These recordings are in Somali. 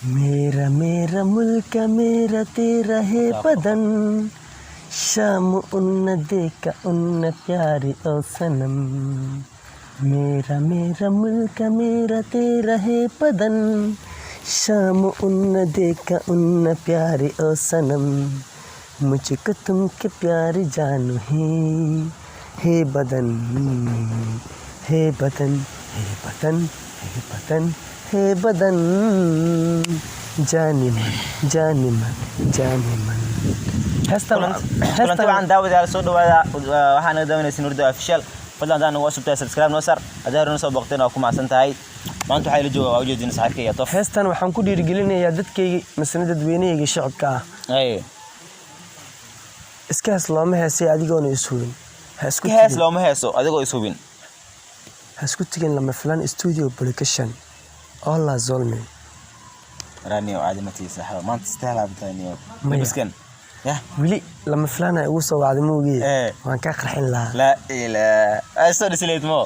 मेरा मेरा मुल्क मेरा तेरा है बदन शाम उन देखा उन प्यारी ओ सनम मेरा मेरा मुल्क मेरा तेरा है बदन शाम उन देखा उन प्यारी ओ सनम मुझको तुमके प्यारी जानू है बदन हे बदन हे बदन हे बदन हे बदन जानी मन kulanti waxaan daawadayaal soo dhawaada waxaana daawanaysin urdu official fadlan hadaan ugu subscribe subscribe noo sar hadaan noo soo booqteen oo ku macsan tahay maanta waxay la joogaa waa ujeedin saxibka iyo tof heestan waxaan ku dhiirigelinayaa dadkayga mas'uuliyadda dadweynahayga shacabka ah iskaas looma heesay adigoona isubin hees looma heeso adigoo isubin ha isku tigin lama filan studio production Allah zolmi raniyo aadamati saxaba maanta istaala btaniyo miskan ya wili lama filan ay ugu soo wacday moogi waan ka qarxin lahaa la ilaa ay soo dhisleed mo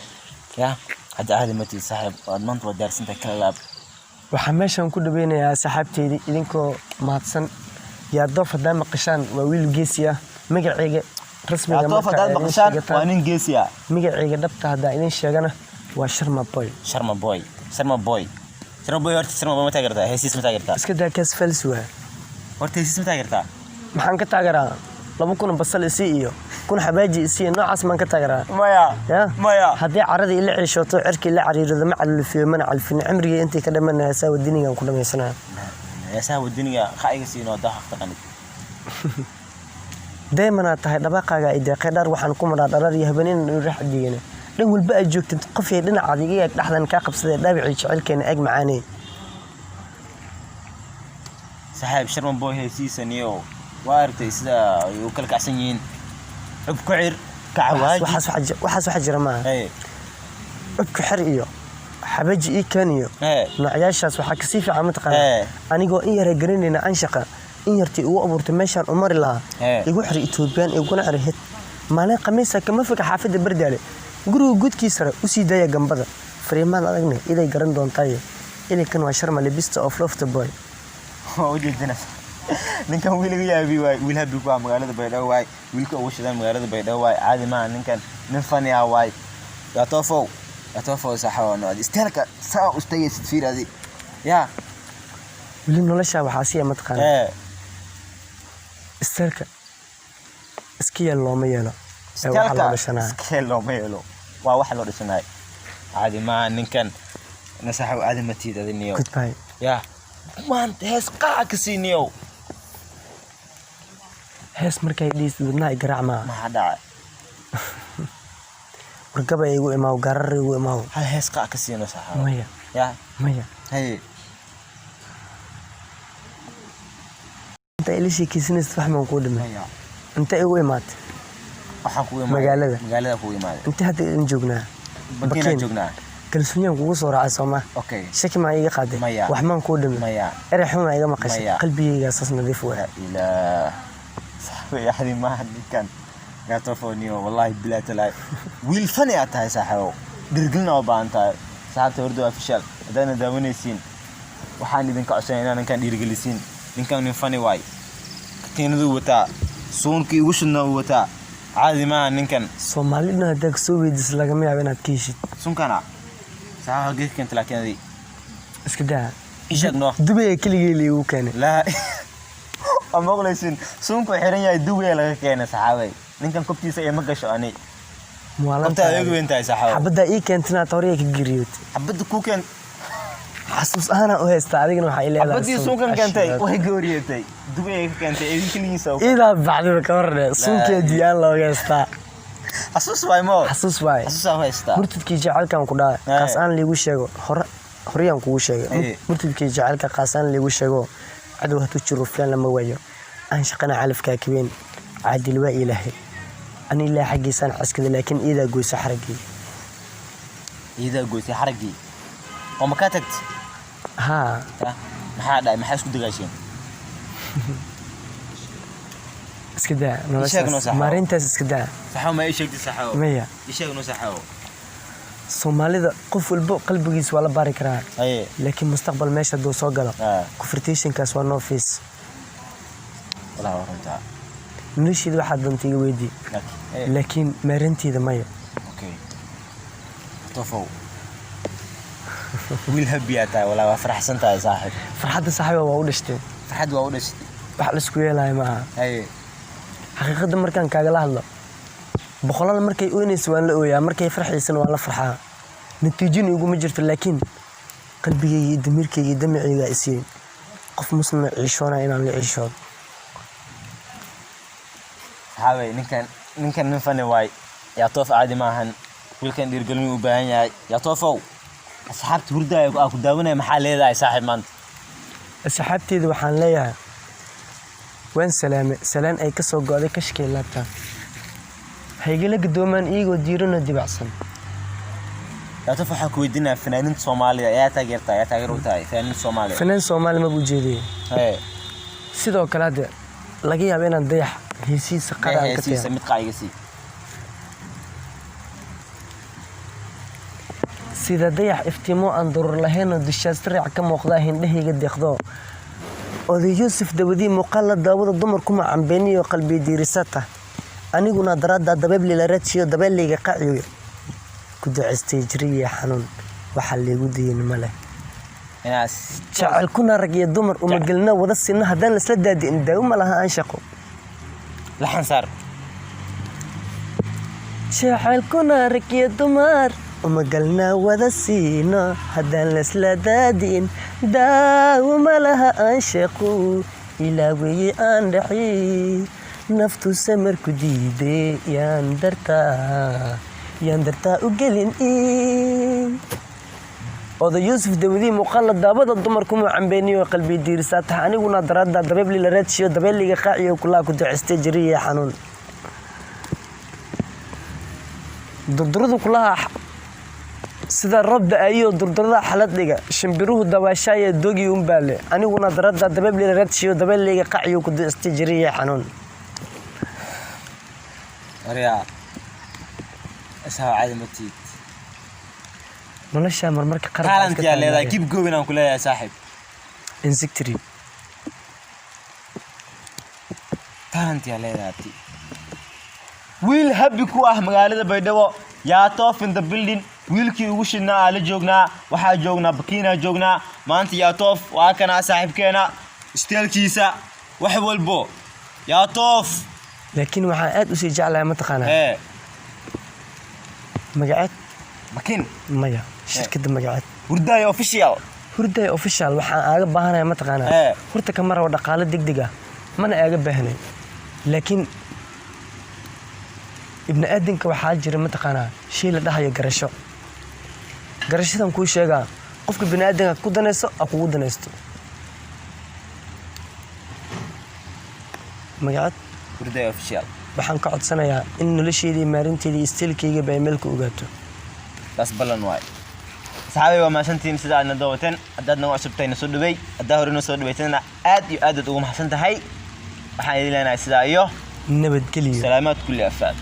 ya hadda aadamati saxab aad maanta wad daarsanta kala laab waxaan meeshan ku dhaweynayaa saxaabteedii idinkoo mahadsan yaa doof hadaa maqashaan waa wiil geesi ah magacayga rasmiga doof hadaa maqashaan waa nin geesi ah magacayga dhabta hadaa idin sheegana waa Sharma Boy horta Sharma Boy ma taageertaa heesiis ma taageertaa iska daa kaas falsuwa horta heesiis ma taageertaa maxaan ka taageeraa 2000 basal isi iyo kun xabaaji isi noocaas maan ka taageeraa maya haddii caradii ila cishooto cirkii la cariirado ma calfiyo mana calfin cimriga intii ka dhamanaa saa wadiniga ku dhameysana saa wadiniga khayga siino daaq taqanid deemana tahay dabaqaga ay deeqay dhar waxaan ku maraa dharar iyo habeenin raaxadiina dhan walba ay joogtid qof ay dhinac adiga ay dhaxdan ka qabsaday dhaabicii jecelkeena ag macaanay saxaab Sharma Boy heesiisaniyo waartay sida ay u kala kacsan yihiin cub ku xir kacawaaji waxaas waxa jira ma cub ku xir iyo xabaji ii kaniyo noocyashaas waxa ka sii fiican ma taqaan anigoo in yar garanayna anshaqa in yartii ugu abuurtay meeshan umar laha igu xir Ethiopian iguna arheed maalin qamiisa kama fika xaafada bardaale guriga gudkiisa u sii daaya gambada Freeman adagna iday garan doontaay inay kan waa Sharma Lebista of Love the Boy oo jeedina ninkan wiiliga yaabi waay wiil habi ku magaalada Baydhabo waay wiilka ugu shidan magaalada Baydhabo waay caadi ma ninkan nin fani ah waay ya toofo saxawano istelka saa u staysid fiiradi ya wili nolosha waxa si ama taqaan istelka iskiya looma yeelo waa wax loo dhisanaay caadi ma ninkan nasaxo aadamatiid adiniyo goodbye ya maanta hees qaa ka siiniyo hees markay dhiisduna garacma ma dhacay wargaba igu imaaw garar igu imaaw hal hees qaa ka siino saxo maya hay inta ilaashi kiisnis fahman ku dhimay inta igu imaad waxaan ku imaaday magaalada ku imaaday inta hadda in joognaa bakina joognaa kalsooniyaan kugu soo raacay Soomaa okay shaki ma iga qaaday wax maan ku dhimay erxuma iga maqashay qalbigayga saas nadiif waa ila saxbi yaxdi ma ninkan gaatofoniyo wallahi bilaa talay wiil fani atahay saxaabo dirgilna oo baantaay saxabta urdu official hadana daawanaysiin waxaan idinka codsanaa ninkan dhiirigelisiin ninkan nin fani waay keenadu wata soonkii ugu shidna wata caadi ma ninkan Soomaalina dag soo weydis laga yaabo inaad kiishid sunkana saxa geedkan talaakeedii iska daa ishagno dubay kaliya leeyo keenay la ama qoleysin sunku xiran yahay dubay laga keenay saxaabay ninkan kubtiisa ay ma gasho ani muwaalanta ayagu inta saxaabo xabada ii keentana tooriye ka giriyood xabada ku keen xasuus ana oo heesta adigna waxa ilaahay xabadii sunkan keentay way gooriyatay dubay ka keentay idin kaligiisa ida bacdi ka warne sunkeedii aan loo heesta xasuus waay mo xasuus waay murtidkii jacaylkan ku dhaay qaas aan liigu sheego horiyaan kugu sheegay murtidkii jacaylka qaas aan liigu sheego cadow hatu jiro filan lama waayo aan shaqana calafka kibeen caadil waa ilaahay ani ilaa xaqiisan askada laakiin ida goysa xaragii oo ma ka tagtay ها maxaa dhaay maxaa isku dagaasheen iska daa maarintaas iska daa saxo ma ay sheegtay saxo maya isheegno saxo Soomaalida qof walba qalbigiisa waa la baari karaa laakiin mustaqbal meesha doo soo galo conversationkaas waa no face wala waranta nolosheeda waxaad dantiga weydii laakiin maarinteeda maya okay tofow wiil habiyataa wala waa faraxsan tahay saaxib farxadda saaxiiba waa u dhashtay farxad waa u dhashtay wax la isku yeelay ma aha xaqiiqada markaan kaaga la hadlo boqolaal markay oynayso waan la ooyaa markay farxaysan waan la farxaa natiijin ugu ma jirto laakiin qalbigayga iyo damirkayga iyo damicayga isii qof muslim ciishoona inaan la ciishoodo haaway ninkan nin fani waay yaa toof caadi maahan wiilkan dhiirgelin u baahan yahay yaa toofow asxaabta hurdaya ku daawanaya maxaa leedahay saaxiib maanta asxaabteedu waxaan leeyahay waan salaan ay ka soo go'day kashkay laabta haygala gadoomaan iyagoo diirano dibacsan yaa toof waxaa ku weydiinaya fanaaniinta Soomaaliya ayaa taageer u tahay fanaaniinta Soomaaliya fanaan Soomaali ma buu jeediyay sidoo kale hadda laga yaabo inaan dayax heesiisa qaraan ka tahay mid qaayigasi sida dayax iftiimo aan durur lahayn oo dishaas raac ka muuqda hindhahayga deeqdo oday Yuusuf Dawadi muuqaal daawada dumarku ma cambeeniyo qalbi diirisata aniguna darada dababli la raadsiyo dabaliga qaciyo ku duceystay jiriya xanuun waxa leegu diin male inaas jacayl kuna rag iyo dumar uma galna wada sinna hadan la isla daadin daawo ma laha aan shaqo la xansaar jacayl kuna rag iyo dumar uma galna wada sinna hadan la isla daadin daawo ma laha aan shaqo ilaawi aan dhaxi naftu samar ku diiday yaan dartaa u gelin oday Yuusuf Dawadi muuqaal daawada dumarku ma cambeeniyo qalbi diirisata aniguna darada dababli la raadsiyo dabaliga qaciyo kula ku duceystay jiriya xanuun durduradu kulaha sida rabda ayo durdurada xalad dhiga shimbiruhu dawaashaya dogi umbaale aniguna darada dababli la raadsiyo dabaliga qaciyo ku duceystay jiriya xanuun ariya asxaab caadamatiid nolosha marmarka qaranka yaa leedahay keep going aan ku leeyahay saaxiib insectary talent yaa leedahay wiil happy ku ah magaalada Baydhabo yaa toof in the building wiilkii ugu shidnaa la joognaa waxa joognaa Bakiina joognaa maanta yaa toof waa kana saaxiibkeena steelkiisa wax walbo yaa toof laakiin waxa aad u sii jeclahay ma taqaanaa magaceed makin maya shirkadda magaceed hurdaya official waxaan aaga baahanahay ma taqaanaa horta kamar oo dhaqaale degdeg ah mana aaga baahnay laakiin ibn aadanka waxa jira ma taqaanaa shay la dhahayo garashadan ku sheega qofka ibn aadanka ku danayso aku danaysto magaceed hurdaya official waxaan ka codsanayaa in nolosheedii maarinteedii istilkayga bay meel ku ogaato bas balan waay saxaabay waa maasantiin sida aad daawateen haddaadna waa cusubtayna soo dhaway haddaa horena soo dhawaytana aad iyo aad ugu mahadsan tahay waxaan idin leenahay sidaa iyo nabadgelyo salaamaad kulli afaad